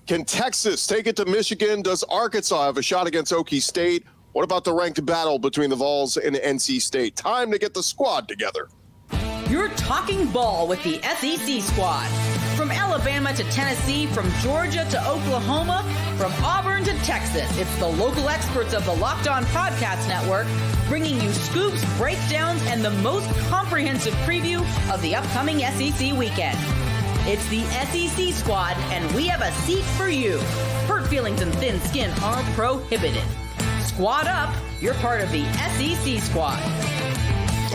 Can Texas take it to Michigan? Does Arkansas have a shot against Okie State? What about the ranked battle between the Vols and NC State? Time to get the squad together. You're talking ball with the SEC squad. From Alabama to Tennessee, from Georgia to Oklahoma, from Auburn to Texas, it's the local experts of the Locked On Podcast Network bringing you scoops, breakdowns, and the most comprehensive preview of the upcoming SEC weekend. It's the SEC squad, and we have a seat for you. Hurt feelings and thin skin are prohibited. Squad up, you're part of the SEC squad.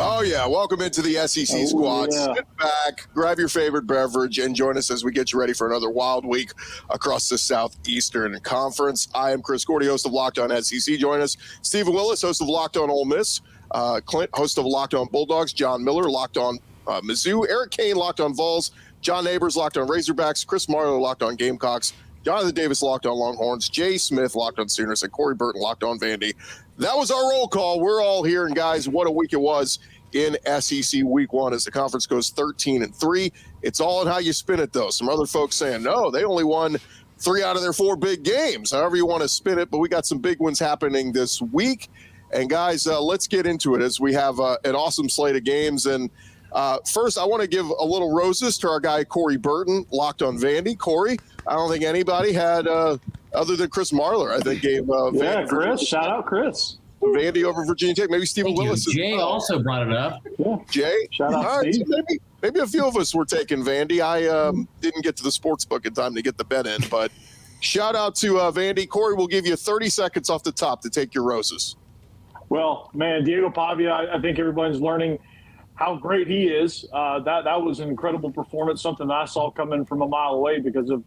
Oh, yeah. Welcome into the SEC squad. Yeah. Sit back, grab your favorite beverage, and join us as we get you ready for another wild week across the Southeastern Conference. I am Chris Gordy, host of Locked On SEC. Join us. Stephen Willis, host of Locked On Ole Miss. Clint, host of Locked On Bulldogs. John Miller, Locked On Mizzou. Eric Kane, Locked On Vols. John Neighbors, Locked On Razorbacks. Chris Marlowe, Locked On Gamecocks. Jonathan Davis, Locked On Longhorns. Jay Smith, Locked On Sooners. And Corey Burton, Locked On Vandy. That was our roll call. We're all here, and guys, what a week it was in SEC Week 1 as the conference goes 13-3. It's all in how you spin it, though. Some other folks saying, no, they only won 3 out of their 4 big games. However you want to spin it, but we got some big ones happening this week. And, guys, let's get into it as we have an awesome slate of games. And first, I want to give a little roses to our guy Corey Burton, Locked On Vandy. Corey, I don't think anybody had, other than Chris Marler, I think gave Vandy. Chris. Shout out Chris. Vandy over Virginia Tech. Maybe Stephen Willis. Jay also brought it up. Yeah. Jay? Shout out Steve. So maybe a few of us were taking Vandy. I didn't get to the sports book in time to get the bet in, but shout out to Vandy. Corey, we'll give you 30 seconds off the top to take your roses. Well, man, Diego Pavia, I think everyone's learning how great he is. That was an incredible performance, something that I saw coming from a mile away because of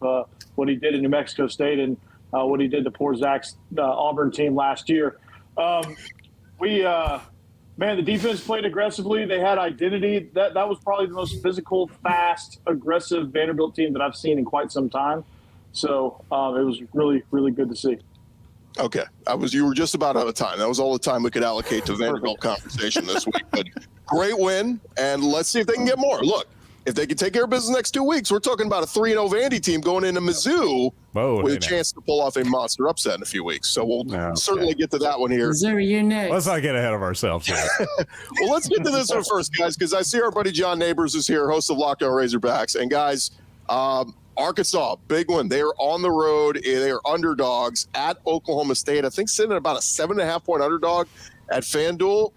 what he did in New Mexico State and what he did to poor Zach's Auburn team last year. The defense played aggressively. They had identity. That was probably the most physical, fast, aggressive Vanderbilt team that I've seen in quite some time. So it was really, really good to see. Okay. You were just about out of time. That was all the time we could allocate to Vanderbilt conversation this week. But great win, and let's see if they can get more. Look, if they can take care of business next 2 weeks, we're talking about a 3-0 Vandy team going into Mizzou with a chance to pull off a monster upset in a few weeks. So we'll certainly get to that one here. Missouri, you're next. Let's not get ahead of ourselves here. Well, let's get to this one first, guys, because I see our buddy John Neighbors is here, host of Locked On Razorbacks. And, guys, Arkansas, big one. They are on the road. They are underdogs at Oklahoma State. I think sitting at about a 7.5-point underdog at FanDuel.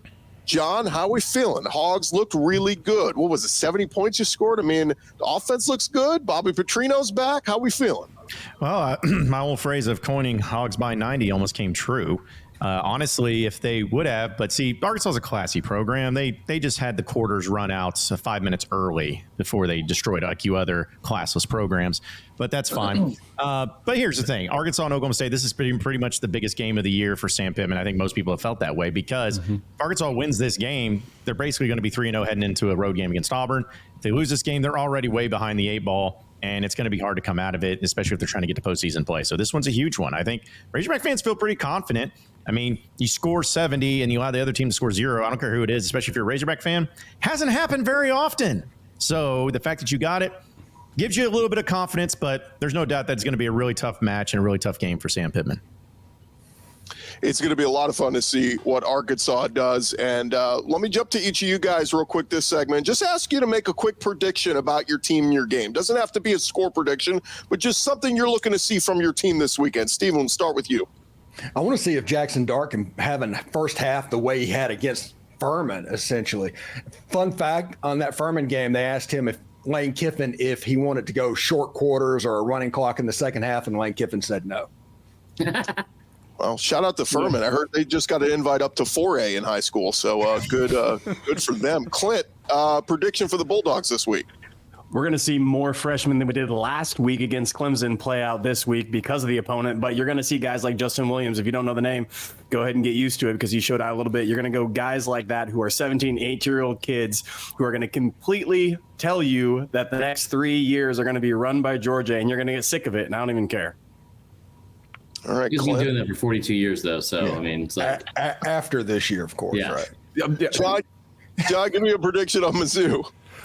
John, how are we feeling? The Hogs looked really good. What was it, 70 points you scored? I mean, the offense looks good. Bobby Petrino's back. How are we feeling? Well, my old phrase of coining Hogs by 90 almost came true. Honestly, if they would have, but see, Arkansas is a classy program. They just had the quarters run out 5 minutes early before they destroyed IQ other classless programs, but that's fine. But here's the thing. Arkansas and Oklahoma State, this is pretty much the biggest game of the year for Sam Pittman. I think most people have felt that way because if Arkansas wins this game, they're basically going to be 3-0 heading into a road game against Auburn. If they lose this game, they're already way behind the 8 ball. And it's going to be hard to come out of it, especially if they're trying to get to postseason play. So this one's a huge one. I think Razorback fans feel pretty confident. I mean, you score 70 and you allow the other team to score 0. I don't care who it is, especially if you're a Razorback fan. Hasn't happened very often. So the fact that you got it gives you a little bit of confidence, but there's no doubt that it's going to be a really tough match and a really tough game for Sam Pittman. It's going to be a lot of fun to see what Arkansas does. And let me jump to each of you guys real quick this segment. Just ask you to make a quick prediction about your team and your game. Doesn't have to be a score prediction, but just something you're looking to see from your team this weekend. Steven, we'll start with you. I want to see if Jackson Dart can have a first half the way he had against Furman, essentially. Fun fact, on that Furman game, they asked him Lane Kiffin if he wanted to go short quarters or a running clock in the second half, and Lane Kiffin said no. Well, shout out to Furman. I heard they just got an invite up to 4A in high school, so good for them. Clint, prediction for the Bulldogs this week? We're going to see more freshmen than we did last week against Clemson play out this week because of the opponent, but you're going to see guys like Justin Williams. If you don't know the name, go ahead and get used to it because he showed out a little bit. You're going to go guys like that who are 17, 18-year-old kids who are going to completely tell you that the next 3 years are going to be run by Georgia, and you're going to get sick of it, and I don't even care. All right, he's been doing that for 42 years, though. So, I mean, it's like after this year, of course, right? John, give me a prediction on Mizzou.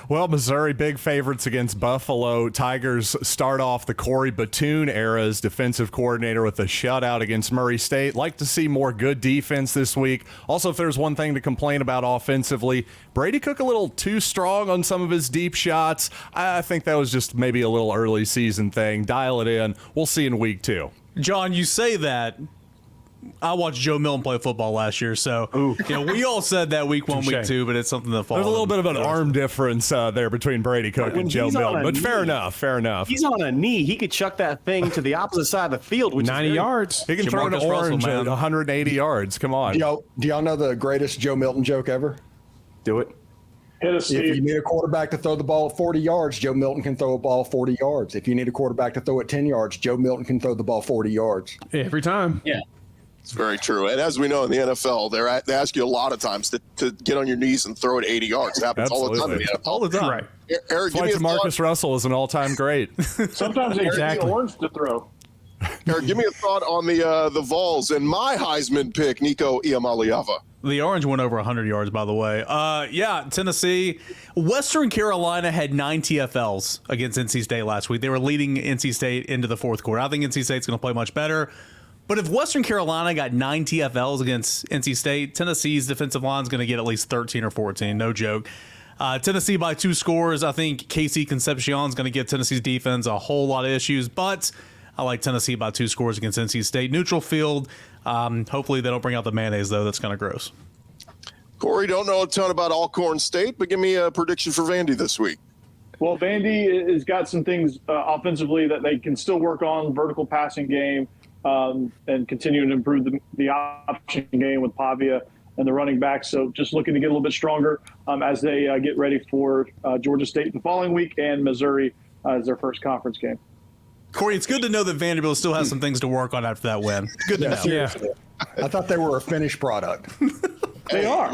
Well, Missouri big favorites against Buffalo. Tigers start off the Corey Batoon era as defensive coordinator with a shutout against Murray State. Like to see more good defense this week. Also, if there's one thing to complain about offensively, Brady Cook a little too strong on some of his deep shots. I think that was just maybe a little early season thing. Dial it in. We'll see in week 2. John, you say that. I watched Joe Milton play football last year, so we all said that week 1, week 2, but it's something that falls. There's a little bit of an arm difference there between Brady Cook and Joe Milton, but fair enough. He's on a knee. He could chuck that thing to the opposite side of the field, which 90 yards. He can throw an orange at 180 yards. Come on. Do y'all know the greatest Joe Milton joke ever? Do it. Hit us, Steve. If you need a quarterback to throw the ball 40 yards, Joe Milton can throw a ball 40 yards. If you need a quarterback to throw it 10 yards, Joe Milton can throw the ball 40 yards. Every time. Yeah. It's very true. And as we know in the NFL, they ask you a lot of times to get on your knees and throw it 80 yards. It happens all the time in the NFL. All the time. Right. Eric, give Flight me to Marcus Russell is an all-time great. Sometimes they get orange to throw. Eric, give me a thought on the Vols and my Heisman pick, Nico Iamaleava. The orange went over 100 yards, by the way. Tennessee. Western Carolina had 9 TFLs against NC State last week. They were leading NC State into the fourth quarter. I think NC State's going to play much better. But if Western Carolina got 9 TFLs against NC State, Tennessee's defensive line is going to get at least 13 or 14. No joke. Tennessee by 2 scores. I think Casey Concepcion is going to give Tennessee's defense a whole lot of issues. But I like Tennessee by 2 scores against NC State. Neutral field. Hopefully they don't bring out the mayonnaise, though. That's kind of gross. Corey, don't know a ton about Alcorn State, but give me a prediction for Vandy this week. Well, Vandy has got some things offensively that they can still work on, vertical passing game, and continue to improve the option game with Pavia and the running back. So just looking to get a little bit stronger as they get ready for Georgia State the following week and Missouri as their first conference game. Corey, it's good to know that Vanderbilt still has some things to work on after that win. Good to know. Yeah. I thought they were a finished product. They are.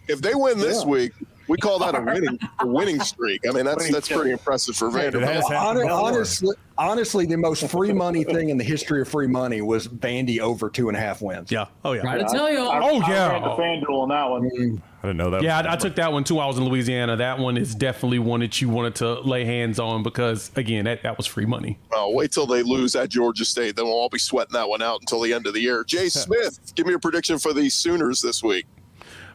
If they win this week, we call that a winning streak. I mean, that's pretty impressive for Vanderbilt. Honestly, the most free money thing in the history of free money was Vandy over 2.5 wins. Yeah. Oh, yeah. Try to tell you. I ran the FanDuel on that one. I didn't know that. Yeah, I took that one too. I was in Louisiana. That one is definitely one that you wanted to lay hands on because, again, that was free money. Oh, wait till they lose at Georgia State. Then we'll all be sweating that one out until the end of the year. Jay Smith, give me your prediction for the Sooners this week.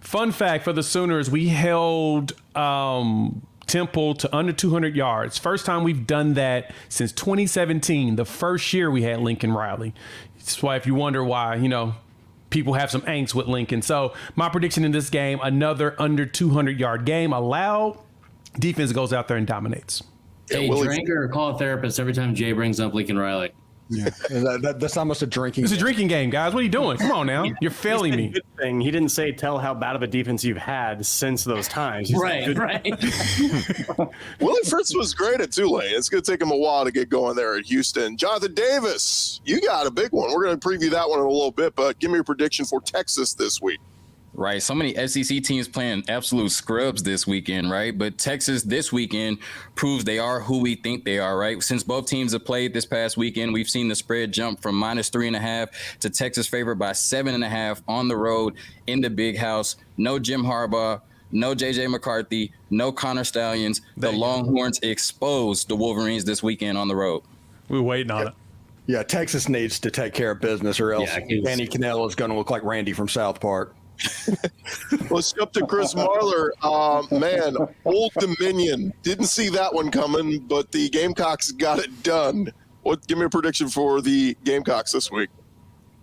Fun fact for the Sooners, we held Temple to under 200 yards. First time we've done that since 2017, the first year we had Lincoln Riley. That's why if you wonder why, people have some angst with Lincoln. So my prediction in this game, another under 200-yard game. Allowed defense goes out there and dominates. Hey, drink or call a therapist every time Jay brings up Lincoln Riley. Yeah, that's almost a drinking. It's a drinking game, guys. What are you doing? Come on now, you're failing me. Good thing. He didn't say tell how bad of a defense you've had since those times. Right. Willie Fritz was great at Tulane. It's going to take him a while to get going there at Houston. Jonathan Davis, you got a big one. We're going to preview that one in a little bit, but give me your prediction for Texas this week. Right. So many SEC teams playing absolute scrubs this weekend, right? But Texas this weekend proves they are who we think they are, right? Since both teams have played this past weekend, we've seen the spread jump from -3.5 to Texas favored by 7.5 on the road in the Big House. No Jim Harbaugh, no J.J. McCarthy, no Connor Stallions. The Longhorns exposed the Wolverines this weekend on the road. We're waiting on it. Yeah, Texas needs to take care of business or else Danny Cannell is going to look like Randy from South Park. Let's jump to Chris Marler. Man, Old Dominion. Didn't see that one coming, but the Gamecocks got it done. Give me a prediction for the Gamecocks this week.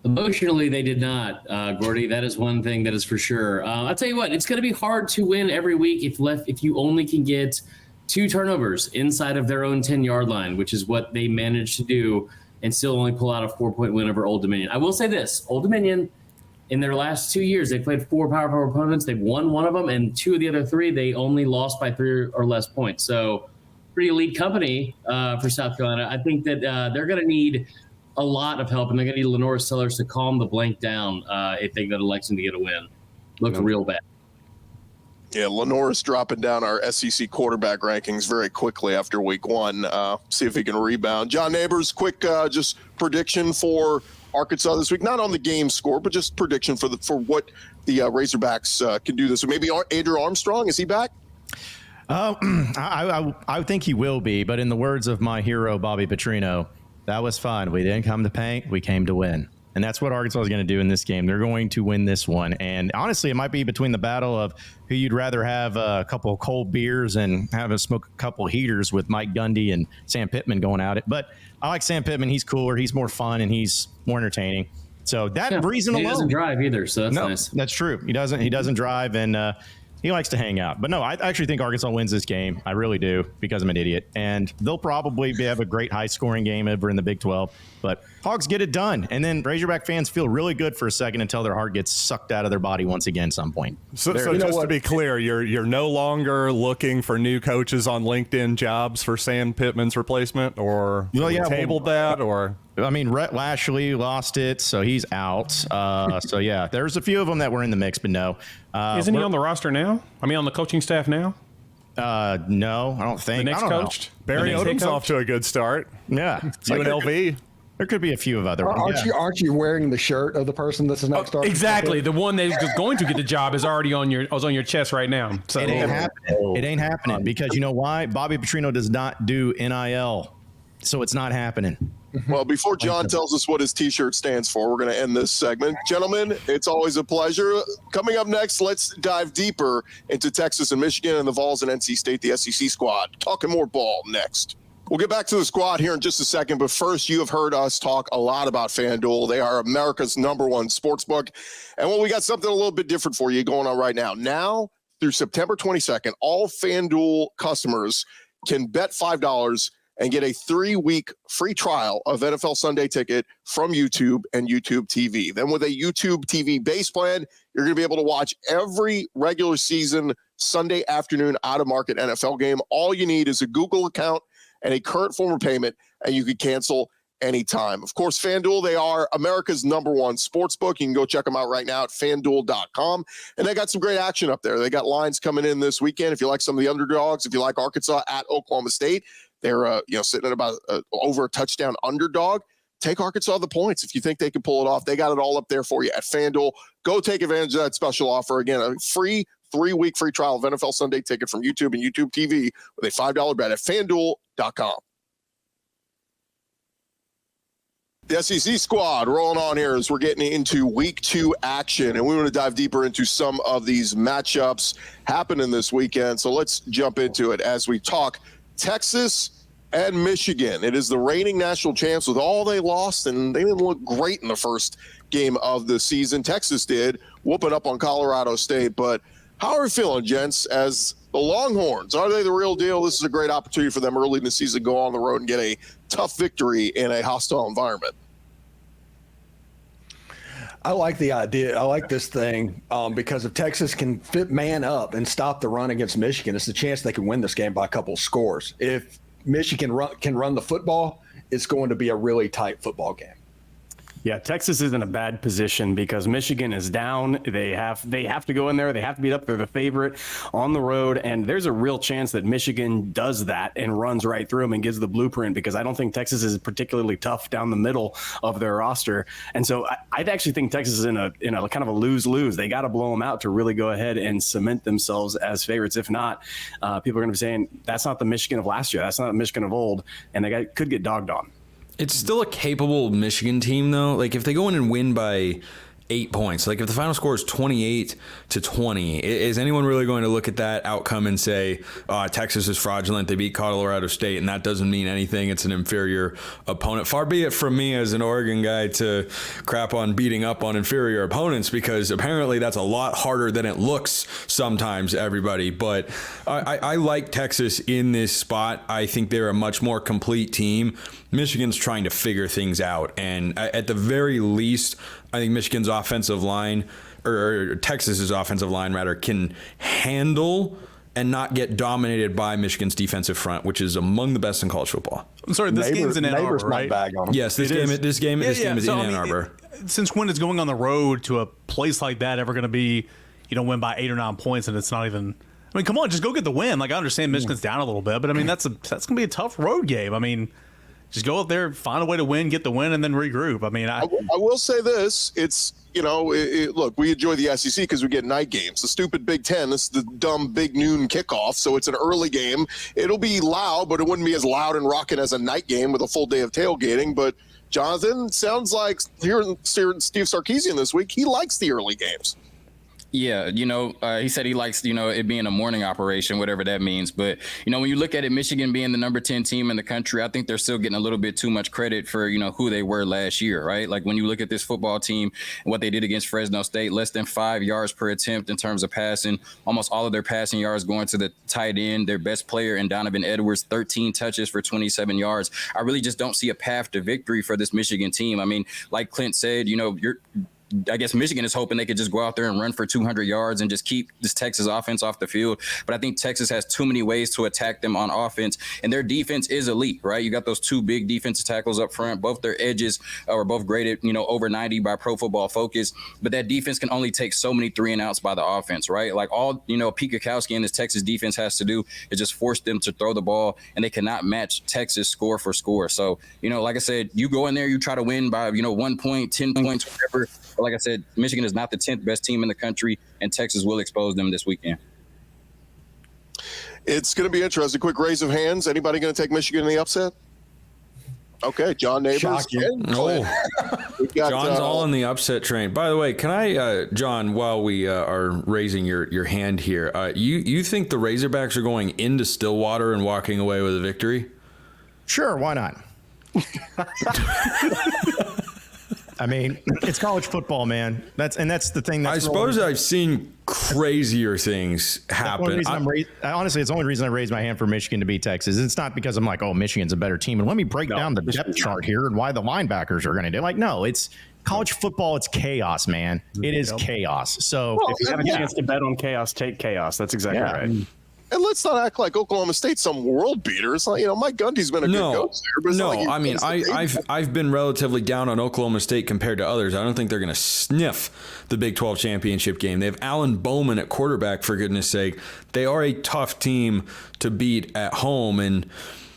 Emotionally, they did not, Gordy. That is one thing that is for sure. I'll tell you what, it's going to be hard to win every week if you only can get 2 turnovers inside of their own 10-yard line, which is what they managed to do and still only pull out a 4-point win over Old Dominion. I will say this, Old Dominion, in their last 2 years, they played 4 power opponents. They've won one of them, and 2 of the other 3, they only lost by 3 or less points. So pretty elite company for South Carolina. I think that they're going to need a lot of help, and they're going to need Lenore Sellers to calm the blank down if they go to Lexington to get a win. Looks real bad. Yeah, Lenore's dropping down our SEC quarterback rankings very quickly after week 1. See if he can rebound. John Neighbors, quick just prediction for Arkansas this week, not on the game score, but just prediction for what the Razorbacks can do this. So maybe Andrew Armstrong, is he back? I think he will be, but in the words of my hero, Bobby Petrino, that was fun. We didn't come to paint, we came to win. And that's what Arkansas is going to do in this game. They're going to win this one. And honestly, it might be between the battle of who you'd rather have a couple of cold beers and have a smoke a couple of heaters with Mike Gundy and Sam Pittman going at it. But I like Sam Pittman. He's cooler. He's more fun, and he's more entertaining. So that reason alone. He doesn't drive either, so that's nice. That's true. He doesn't drive, and he likes to hang out. But no, I actually think Arkansas wins this game. I really do, because I'm an idiot. And they'll probably have a great high-scoring game over in the Big 12. But Hogs get it done. And then Razorback fans feel really good for a second until their heart gets sucked out of their body once again at some point. So just to be clear, you're no longer looking for new coaches on LinkedIn jobs for Sam Pittman's replacement, or tabled that, or... I mean, Rhett Lashley lost it, so he's out. So, yeah, there's a few of them that were in the mix, but no. Isn't he on the roster now? I mean, on the coaching staff now? No, I don't think. The next coach? Barry Odom's off to a good start. Yeah. UNLV. There could be a few of other ones. Aren't you wearing the shirt of the person that's next star? Exactly. The one that's going to get the job is already on your chest right now. So it ain't happening. It ain't happening because you know why? Bobby Petrino does not do NIL, so it's not happening. Well, before John tells us what his T-shirt stands for, we're going to end this segment. Gentlemen, it's always a pleasure. Coming up next, let's dive deeper into Texas and Michigan and the Vols and NC State, the SEC squad. Talking more ball next. We'll get back to the squad here in just a second, but first, you have heard us talk a lot about FanDuel. They are America's #1 sportsbook. And well, we got something a little bit different for you going on right now. Now, through September 22nd, all FanDuel customers can bet $5 and get a 3-week free trial of NFL Sunday Ticket from YouTube and YouTube TV. Then with a YouTube TV base plan, you're going to be able to watch every regular season Sunday afternoon out-of-market NFL game. All you need is a Google account and a current form of payment, and you can cancel anytime. Of course, FanDuel, they are America's #1 sportsbook. You can go check them out right now at FanDuel.com. And they got some great action up there. They got lines coming in this weekend. If you like some of the underdogs, if you like Arkansas at Oklahoma State, they're sitting at about over a touchdown underdog. Take Arkansas the points if you think they can pull it off. They got it all up there for you at FanDuel. Go take advantage of that special offer. Again, a free 3-week free trial of NFL Sunday Ticket from YouTube and YouTube TV with a $5 bet at FanDuel.com. The SEC squad rolling on here as we're getting into week 2 action, and we want to dive deeper into some of these matchups happening this weekend. So let's jump into it as we talk Texas and Michigan. It is the reigning national champs with all they lost, and they didn't look great in the first game of the season. Texas did, whooping up on Colorado State. But how are we feeling, gents, as the Longhorns? Are they the real deal? This is a great opportunity for them early in the season to go on the road and get a tough victory in a hostile environment. I like the idea. I like this thing because if Texas can fit man up and stop the run against Michigan, it's a chance they can win this game by a couple of scores. If Michigan can run the football, it's going to be a really tight football game. Yeah, Texas is in a bad position because Michigan is down. They have to go in there. They have to beat up. They're the favorite on the road, and there's a real chance that Michigan does that and runs right through them and gives the blueprint, because I don't think Texas is particularly tough down the middle of their roster. And so I actually think Texas is in a kind of a lose-lose. They got to blow them out to really go ahead and cement themselves as favorites. If not, people are going to be saying that's not the Michigan of last year. That's not the Michigan of old, and they could get dogged on. It's still a capable Michigan team, though. Like, if they go in and win by 8 points, like if the final score is 28-20, is anyone really going to look at that outcome and say, Texas is fraudulent, they beat Colorado State, and that doesn't mean anything, it's an inferior opponent? Far be it from me as an Oregon guy to crap on beating up on inferior opponents, because apparently that's a lot harder than it looks sometimes, everybody. But I like Texas in this spot. I think they're a much more complete team. Michigan's trying to figure things out, and at the very least, I think Michigan's offensive line, or Texas's offensive line rather, can handle and not get dominated by Michigan's defensive front, which is among the best in college football. I'm sorry, this game's in Ann Arbor, right? Yes, this game is in Ann Arbor. Since when is going on the road to a place like that ever going to be, win by 8 or 9 points, and it's not even? I mean, come on, just go get the win. Like, I understand Michigan's down a little bit, but I mean that's going to be a tough road game. I mean, just go up there, find a way to win, get the win, and then regroup. I mean, I will say this. It's, look, we enjoy the SEC because we get night games. The stupid Big Ten, this is the dumb big noon kickoff, so it's an early game. It'll be loud, but it wouldn't be as loud and rocking as a night game with a full day of tailgating. But Jonathan, sounds like hearing Steve Sarkisian this week, he likes the early games. Yeah, he said he likes, it being a morning operation, whatever that means. But, when you look at it, Michigan being the number 10 team in the country, I think they're still getting a little bit too much credit for, who they were last year, right? Like when you look at this football team and what they did against Fresno State, less than 5 yards per attempt in terms of passing, almost all of their passing yards going to the tight end, their best player in Donovan Edwards, 13 touches for 27 yards. I really just don't see a path to victory for this Michigan team. I mean, like Clint said, I guess Michigan is hoping they could just go out there and run for 200 yards and just keep this Texas offense off the field. But I think Texas has too many ways to attack them on offense, and their defense is elite, right? You got those two big defensive tackles up front. Both their edges are both graded, over 90 by Pro Football Focus. But that defense can only take so many 3-and-outs by the offense, right? Like all, Pete Kwiatkowski and this Texas defense has to do is just force them to throw the ball, and they cannot match Texas score for score. So, like I said, you go in there, you try to win by, 1 point, 10 points, whatever. But like I said, Michigan is not the 10th best team in the country, and Texas will expose them this weekend. It's going to be interesting. Quick raise of hands. Anybody going to take Michigan in the upset? Okay, John Neighbors. John's all in the upset train. By the way, can I, John, while we are raising your hand here, you think the Razorbacks are going into Stillwater and walking away with a victory? Sure, why not? I mean, it's college football, man. That's the thing. I suppose I've seen crazier things happen. Honestly, it's the only reason I raised my hand for Michigan to beat Texas. It's not because I'm like, oh, Michigan's a better team. And let me break down the depth chart here and why the linebackers are going to do. Like, no, it's college football. It's chaos, man. It is chaos. So if you have a chance to bet on chaos, take chaos. That's exactly right. And let's not act like Oklahoma State's some world beater. It's like, Mike Gundy's been a good coach there. But I've been relatively down on Oklahoma State compared to others. I don't think they're going to sniff the Big 12 championship game. They have Alan Bowman at quarterback, for goodness sake. They are a tough team to beat at home. And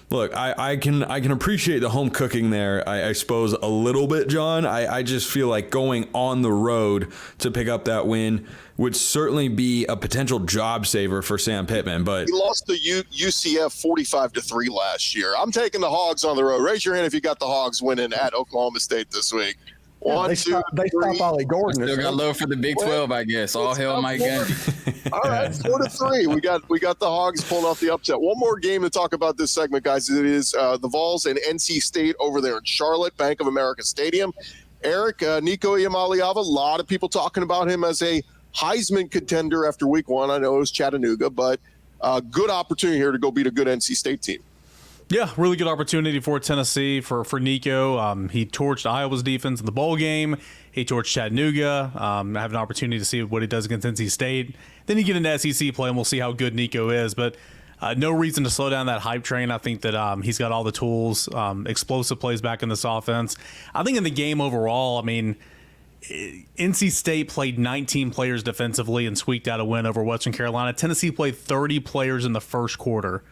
look, I can appreciate the home cooking there, I suppose, a little bit, John. I just feel like going on the road to pick up that win would certainly be a potential job saver for Sam Pittman. But he lost to UCF 45-3 last year. I'm taking the Hogs on the road. Raise your hand if you got the Hogs winning at Oklahoma State this week. They stop Ollie Gordon. Still got love for the Big 12, I guess. All hail Mike Gundy. All right, 4-3. We got the Hogs pulling off the upset. One more game to talk about this segment, guys. It is the Vols and NC State over there in Charlotte, Bank of America Stadium. Eric, Nico Iamaleava, a lot of people talking about him as a Heisman contender after week one. I know it was Chattanooga, but good opportunity here to go beat a good NC State team. Yeah, really good opportunity for Tennessee, for Nico. He torched Iowa's defense in the bowl game. He torched Chattanooga. Have an opportunity to see what he does against NC State. Then you get into SEC play, and we'll see how good Nico is. But no reason to slow down that hype train. I think that he's got all the tools, explosive plays back in this offense. I think in the game overall, I mean, NC State played 19 players defensively and squeaked out a win over Western Carolina. Tennessee played 30 players in the first quarter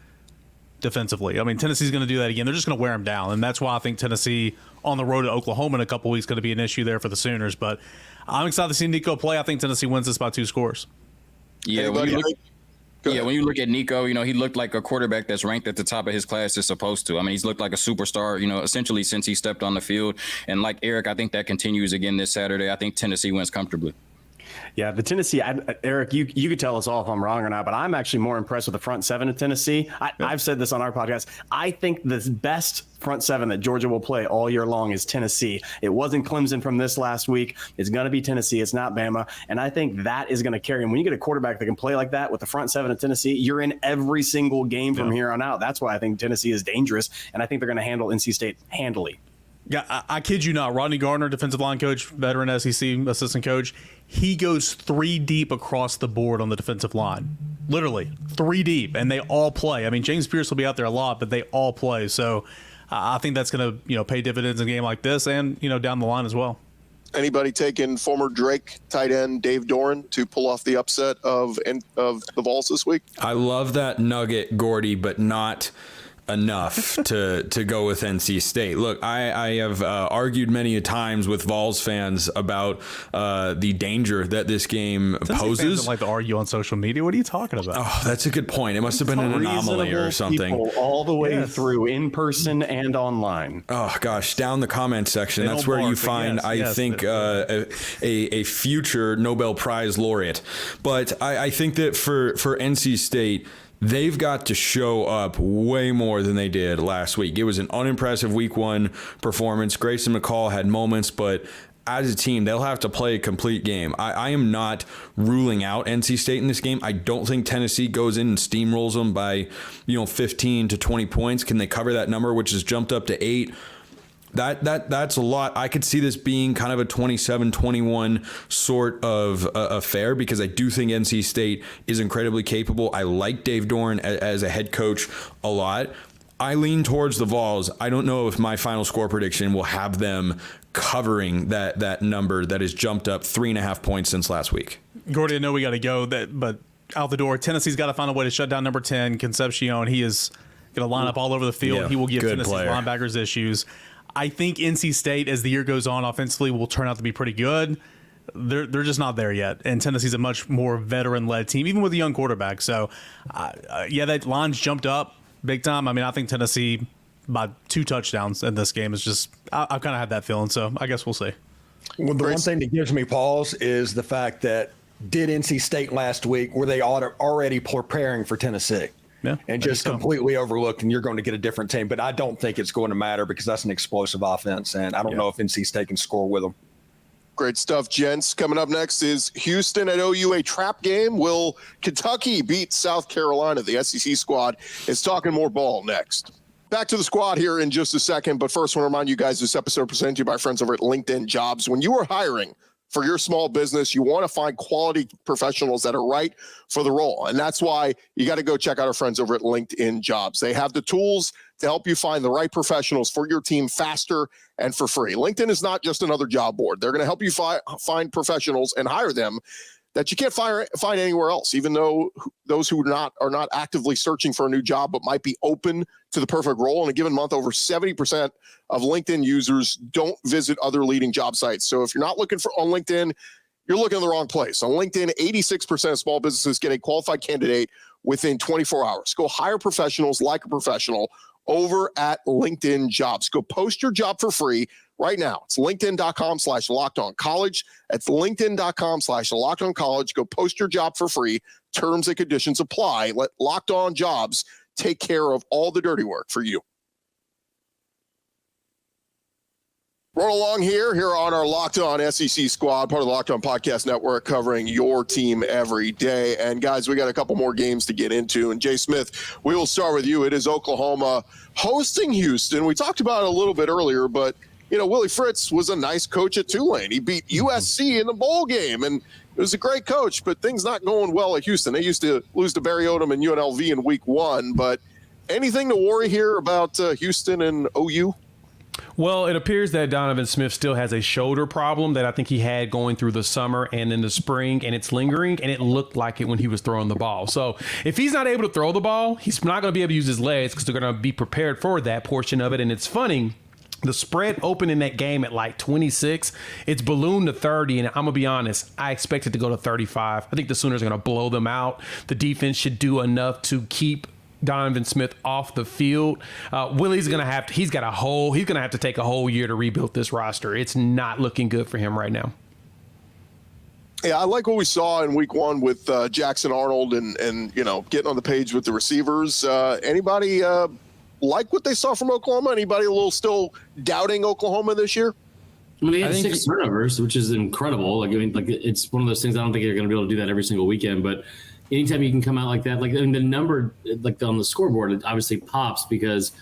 defensively. I mean, Tennessee's going to do that again. They're just going to wear them down, and that's why I think Tennessee on the road to Oklahoma in a couple weeks is going to be an issue there for the Sooners. But I'm excited to see Nico play. I think Tennessee wins this by 2 scores. Yeah, when you look at Nico, he looked like a quarterback that's ranked at the top of his class is supposed to. I mean, he's looked like a superstar, essentially since he stepped on the field. And like Eric, I think that continues again this Saturday. I think Tennessee wins comfortably. Yeah, the Tennessee, Eric, you could tell us all if I'm wrong or not, but I'm actually more impressed with the front seven of Tennessee. I've said this on our podcast. I think the best front seven that Georgia will play all year long is Tennessee. It wasn't Clemson from this last week. It's going to be Tennessee. It's not Bama. And I think that is going to carry him. When you get a quarterback that can play like that with the front seven of Tennessee, you're in every single game from here on out. That's why I think Tennessee is dangerous, and I think they're going to handle NC State handily. Yeah, I kid you not. Rodney Gardner, defensive line coach, veteran SEC assistant coach, he goes 3 deep across the board on the defensive line. Literally 3 deep, and they all play. I mean, James Pierce will be out there a lot, but they all play. So I think that's going to pay dividends in a game like this and down the line as well. Anybody taking former Drake tight end Dave Doran to pull off the upset of the Vols this week? I love that nugget, Gordy, but not enough to go with NC State. Look, I have argued many a times with Vols fans about the danger that this game poses. Fans like to argue on social media. What are you talking about? Oh, that's a good point. It must have been an anomaly or something. All the way through, in person and online. Oh gosh, down the comment section. That's where you find, I think, a future Nobel Prize laureate. But I think that for NC State, they've got to show up way more than they did last week. It was an unimpressive week 1 performance. Grayson McCall had moments, but as a team, they'll have to play a complete game. I am not ruling out NC State in this game. I don't think Tennessee goes in and steamrolls them by 15 to 20 points. Can they cover that number, which has jumped up to 8? That's a lot. I could see this being kind of a 27-21 sort of affair, because I do think NC State is incredibly capable. I like Dave Doran as a head coach a lot. I lean towards the Vols. I don't know if my final score prediction will have them covering that number that has jumped up 3.5 points since last week. Gordy, I know we got to go, but out the door, Tennessee's got to find a way to shut down number 10, Concepcion. He is going to line up all over the field. Yeah, he will give Tennessee's player. linebackers issues. I think NC State, as the year goes on, offensively will turn out to be pretty good. They're just not there yet, and Tennessee's a much more veteran-led team, even with a young quarterback. So, that line's jumped up big time. I mean, I think Tennessee by 2 touchdowns in this game is just – I've kind of had that feeling, so I guess we'll see. Well, the one thing that gives me pause is the fact that did NC State last week were they already preparing for Tennessee? Yeah, and just completely overlooked, and you're going to get a different team. But I don't think it's going to matter, because that's an explosive offense, and I don't know if NC State can score with them. Great stuff, gents. Coming up next is Houston at OU, a trap game. Will Kentucky beat South Carolina? The SEC squad is talking more ball next. Back to the squad here in just a second, but first I want to remind you guys this episode presented to you by friends over at LinkedIn Jobs. When you are hiring for your small business, you want to find quality professionals that are right for the role. And that's why you got to go check out our friends over at LinkedIn Jobs. They have the tools to help you find the right professionals for your team faster and for free. LinkedIn is not just another job board. They're going to help you find professionals and hire them that you can't find anywhere else, even though those who are not actively searching for a new job but might be open to the perfect role. In a given month, over 70% of LinkedIn users don't visit other leading job sites. So if you're not looking on LinkedIn, you're looking in the wrong place. On LinkedIn, 86% of small businesses get a qualified candidate within 24 hours. Go hire professionals like a professional over at LinkedIn Jobs. Go post your job for free right now. It's linkedin.com/lockedoncollege. That's linkedin.com/lockedoncollege. Go post your job for free. Terms and conditions apply. Let Locked On Jobs take care of all the dirty work for you. Roll along here on our Locked On SEC squad, part of the Locked On Podcast Network, covering your team every day. And guys, we got a couple more games to get into. And Jay Smith, we will start with you. It is Oklahoma hosting Houston. We talked about it a little bit earlier, but Willie Fritz was a nice coach at Tulane. He beat USC in the bowl game, and it was a great coach, but things not going well at Houston. They used to lose to Barry Odom and UNLV in week 1, but anything to worry here about Houston and OU? Well, it appears that Donovan Smith still has a shoulder problem that I think he had going through the summer and in the spring, and it's lingering, and it looked like it when he was throwing the ball. So if he's not able to throw the ball, he's not going to be able to use his legs because they're going to be prepared for that portion of it. And it's funny, the spread opened in that game at like 26. It's ballooned to 30, and I'm going to be honest, I expect it to go to 35. I think the Sooners are going to blow them out. The defense should do enough to keep Donovan Smith off the field. Willie's going to have to, he's going to have to take a whole year to rebuild this roster. It's not looking good for him right now. Yeah, I like what we saw in week 1 with Jackson Arnold and getting on the page with the receivers. Anybody like what they saw from Oklahoma? Anybody a little still doubting Oklahoma this year? I mean, they had 6 turnovers, which is incredible. It's one of those things. I don't think you're going to be able to do that every single weekend, but anytime you can come out like that, the number, on the scoreboard, it obviously pops because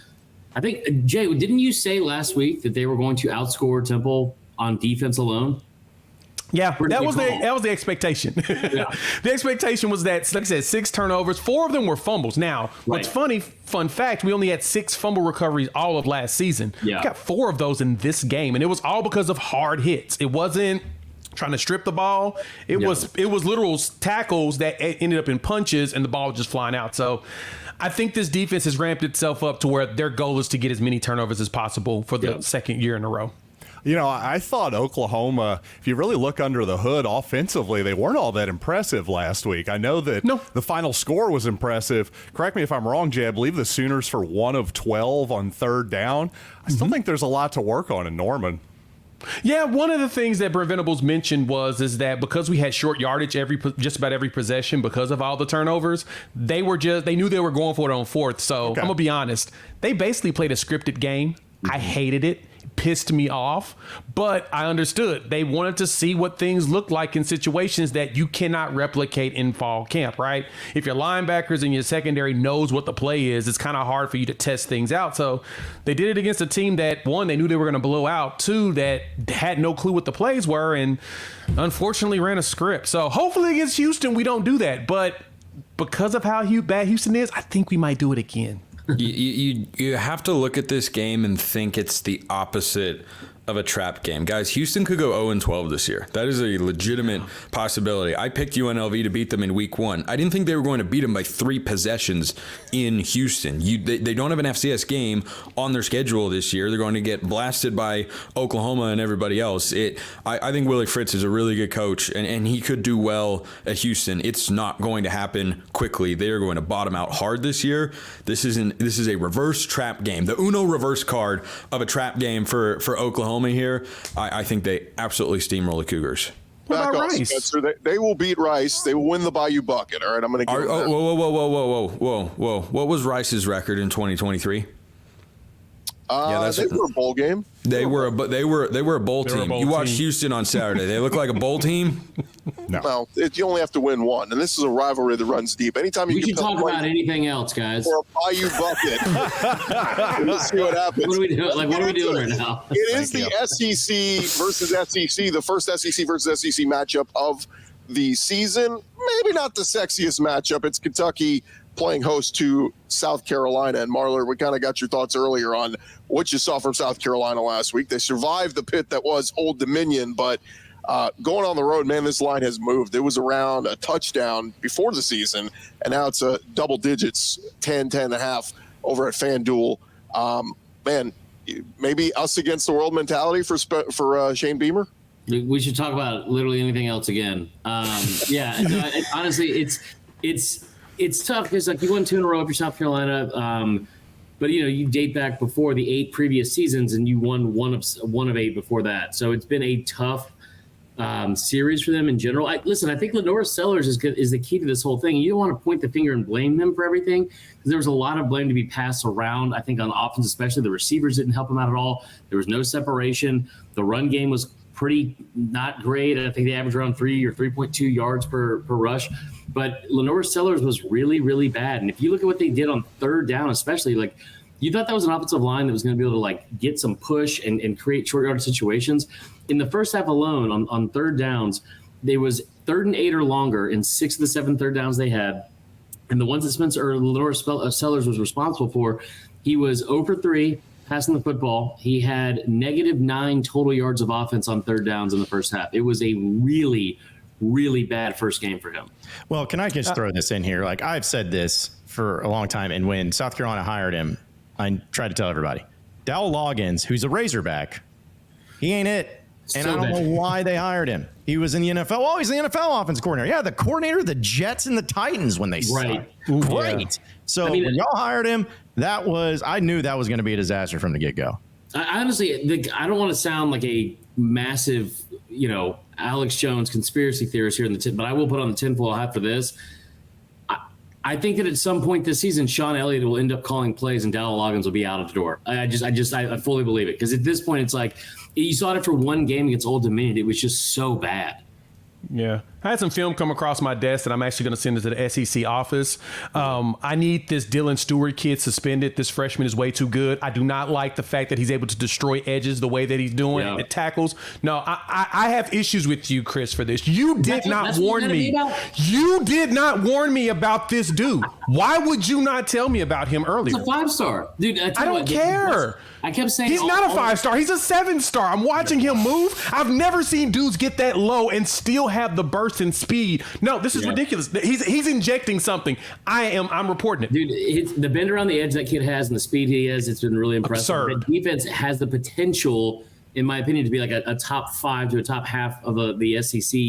I think, Jay, didn't you say last week that they were going to outscore Temple on defense alone? Yeah, that was the expectation. Yeah. The expectation was that, like I said, 6 turnovers, 4 of them were fumbles. Now, what's fun fact, we only had 6 fumble recoveries all of last season. Yeah. We got 4 of those in this game, and it was all because of hard hits. It wasn't trying to strip the ball. It was literal tackles that ended up in punches, and the ball was just flying out. So I think this defense has ramped itself up to where their goal is to get as many turnovers as possible for the second year in a row. You know, I thought Oklahoma, if you really look under the hood offensively, they weren't all that impressive last week. I know that the final score was impressive. Correct me if I'm wrong, Jay. I believe the Sooners for 1 of 12 on third down. I still think there's a lot to work on in Norman. Yeah, one of the things that Brent Venables mentioned is that because we had short yardage just about every possession because of all the turnovers, they knew they were going for it on fourth. So I'm gonna be honest, they basically played a scripted game. I hated it. Pissed me off, but I understood. They wanted to see what things look like in situations that you cannot replicate in fall camp, right? If your linebackers and your secondary knows what the play is, it's kind of hard for you to test things out. So they did it against a team that, one, they knew they were going to blow out, two, that had no clue what the plays were, and unfortunately ran a script. So hopefully against Houston, we don't do that. But because of how bad Houston is, I think we might do it again. You have to look at this game and think it's the opposite of a trap game. Guys, Houston could go 0-12 this year. That is a legitimate possibility. I picked UNLV to beat them in week 1. I didn't think they were going to beat them by 3 possessions in Houston. They don't have an FCS game on their schedule this year. They're going to get blasted by Oklahoma and everybody else. I think Willie Fritz is a really good coach, and he could do well at Houston. It's not going to happen quickly. They are going to bottom out hard this year. This is a reverse trap game. The Uno reverse card of a trap game for Oklahoma here. I think they absolutely steamroll the Cougars. Back off, Spencer. They will beat Rice. They will win the Bayou Bucket. All right, I'm going to give them that. Whoa. What was Rice's record in 2023? They were a bowl game. They were a bowl team. You watched Houston on Saturday. They look like a bowl team. No. Well, you only have to win one, and this is a rivalry that runs deep. Anytime you we can talk about anything else, guys. For a Bayou Bucket, we'll see what happens. What are we doing? What are we doing right now? It is the SEC versus SEC, the first SEC versus SEC matchup of the season. Maybe not the sexiest matchup. It's Kentucky playing host to South Carolina. And Marler, we kind of got your thoughts earlier on what you saw from South Carolina last week. They survived the pit that was Old Dominion, but going on the road, man, this line has moved. It was around a touchdown before the season, and now it's a double digits, 10.5 over at FanDuel. Man, maybe us against the world mentality for Shane Beamer? We should talk about literally anything else again. Honestly, it's tough because like you won 2 in a row for South Carolina, but you date back before the 8 previous seasons and you won one of 8 before that. So it's been a tough series for them in general. I think Lenore Sellers is the key to this whole thing. You don't want to point the finger and blame him for everything because there was a lot of blame to be passed around. I think on offense, especially the receivers didn't help him out at all. There was no separation. The run game was pretty not great. I think they averaged around 3 or 3.2 yards per rush. But Lenore Sellers was really, really bad. And if you look at what they did on third down, especially, like you thought that was an offensive line that was going to be able to like get some push and create short yard situations. In the first half alone on third downs, they was 3rd and 8 or longer in 6 of the 7 third downs they had. And the ones that Lenore Sellers was responsible for, he was 0 for 3 passing the football. He had -9 total yards of offense on third downs in the first half. It was a really, really bad first game for him. Well, can I just throw this in here? Like I've said this for a long time, and when South Carolina hired him, I tried to tell everybody, Dowell Loggins, who's a Razorback, he ain't it. And I don't know why they hired him. He was in the NFL. Oh, he's the NFL offense coordinator. Yeah, the coordinator of the Jets and the Titans when they signed. Great. Yeah. So when y'all hired him, I knew that was going to be a disaster from the get-go. Honestly, I don't want to sound like a massive, Alex Jones conspiracy theorist here in the tip, but I will put on the tinfoil hat for this. I think that at some point this season, Sean Elliott will end up calling plays and Dowell Loggins will be out of the door. I fully believe it because at this point it's like you saw it after one game against Old Dominion. It was just so bad. Yeah. I had some film come across my desk that I'm actually going to send it to the SEC office. I need this Dylan Stewart kid suspended. This freshman is way too good. I do not like the fact that he's able to destroy edges the way that he's doing at tackles. No, I have issues with you, Chris, for this. You did not warn me. You did not warn me about this dude. Why would you not tell me about him earlier? He's a 5-star. Dude, I don't care. I kept saying he's not a 5-star. He's a 7-star. I'm watching him move. I've never seen dudes get that low and still have the burst burst and speed. No, this is ridiculous. He's injecting something. I'm reporting it. Dude, the bend around the edge that kid has and the speed he has, it's been really impressive. Absurd. The defense has the potential, in my opinion, to be like a top 5 to a top half of the SEC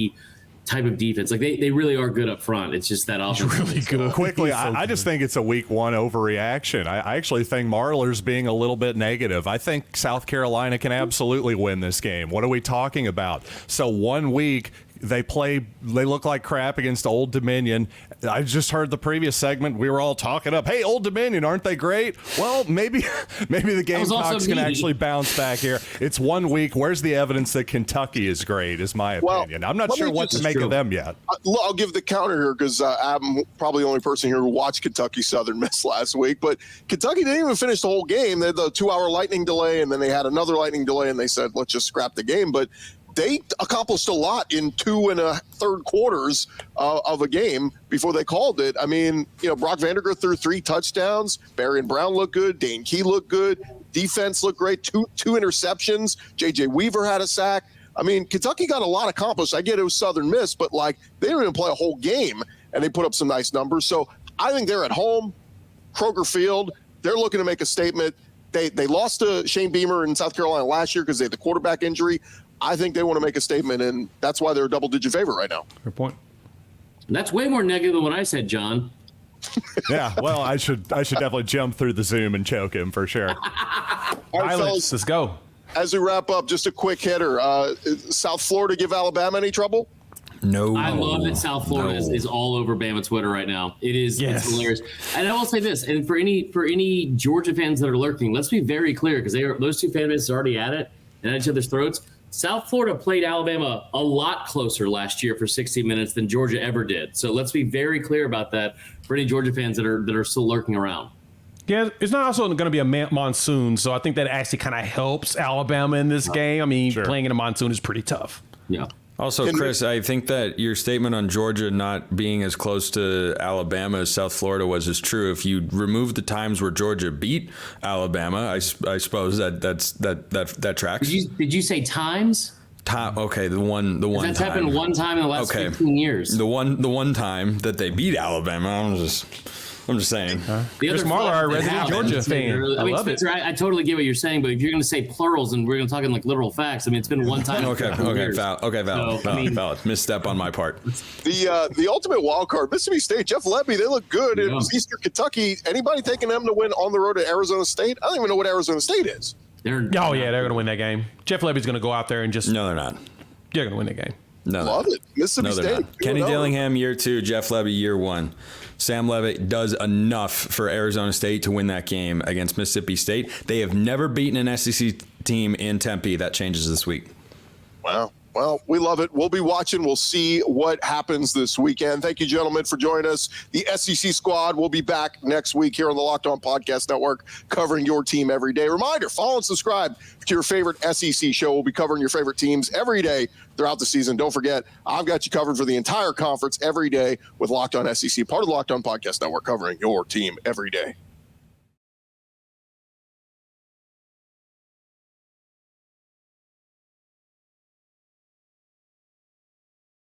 type of defense. Like they really are good up front. It's just that offense. Really good. Quickly, I just think it's a week 1 overreaction. I actually think Marlar's being a little bit negative. I think South Carolina can absolutely win this game. What are we talking about? So 1 week, they look like crap against Old Dominion. I just heard the previous segment. We were all talking up, hey, Old Dominion, aren't they great? Well, maybe the Gamecocks can actually bounce back here. It's 1 week. Where's the evidence that Kentucky is great, is my opinion. I'm not sure what to make of them yet. I'll give the counter here because I'm probably the only person here who watched Kentucky Southern Miss last week. But Kentucky didn't even finish the whole game. They had the 2-hour lightning delay, and then they had another lightning delay, and they said, let's just scrap the game. But they accomplished a lot in 2 1/3 quarters of a game before they called it. I mean, Brock Vandergrift threw 3 touchdowns. Barry and Brown looked good. Dane Key looked good. Defense looked great. Two interceptions. J.J. Weaver had a sack. I mean, Kentucky got a lot accomplished. I get it was Southern Miss, but they didn't even play a whole game, and they put up some nice numbers. So I think they're at home, Kroger Field. They're looking to make a statement. They lost to Shane Beamer in South Carolina last year because they had the quarterback injury. I think they want to make a statement, and that's why they're a double-digit favorite right now. Good point. That's way more negative than what I said, John. Yeah, well, I should definitely jump through the Zoom and choke him for sure. All right, fellas, let's go. As we wrap up, just a quick hitter. South Florida give Alabama any trouble? No. I love that South Florida is all over Bama Twitter right now. It's hilarious. And I will say this, and for any Georgia fans that are lurking, let's be very clear, because those two fan bases are already at it and at each other's throats. South Florida played Alabama a lot closer last year for 60 minutes than Georgia ever did. So let's be very clear about that for any Georgia fans that are still lurking around. Yeah, it's not also going to be a monsoon, so I think that actually kind of helps Alabama in this game. I mean, playing in a monsoon is pretty tough. Yeah. Also, Chris, I think that your statement on Georgia not being as close to Alabama as South Florida is true. If you remove the times where Georgia beat Alabama, I suppose that tracks. Did you say times? Okay, the one that's time. Happened one time in the last 15 years. The one time that they beat Alabama, I'm just saying. Chris Marlar, our resident Georgia fan. I love Spencer, it. I totally get what you're saying, but if you're going to say plurals and we're going to talk in literal facts, I mean, it's been one time. Valid. Misstep on my part. The ultimate wild card, Mississippi State, Jeff Lebby, they look good. It was Eastern Kentucky. Anybody taking them to win on the road to Arizona State? I don't even know what Arizona State is. They're going to win that game. Jeff Lebby's going to go out there and just. No, they're not. They're going to win the game. No, love it. Mississippi State. Not. Kenny Dillingham year 2, Jeff Lebby year 1. Sam Levitt does enough for Arizona State to win that game against Mississippi State. They have never beaten an SEC team in Tempe. That changes this week. Wow. Well, we love it. We'll be watching. We'll see what happens this weekend. Thank you, gentlemen, for joining us. The SEC squad will be back next week here on the Locked On Podcast Network, covering your team every day. Reminder, follow and subscribe to your favorite SEC show. We'll be covering your favorite teams every day throughout the season. Don't forget, I've got you covered for the entire conference every day with Locked On SEC, part of the Locked On Podcast Network, covering your team every day.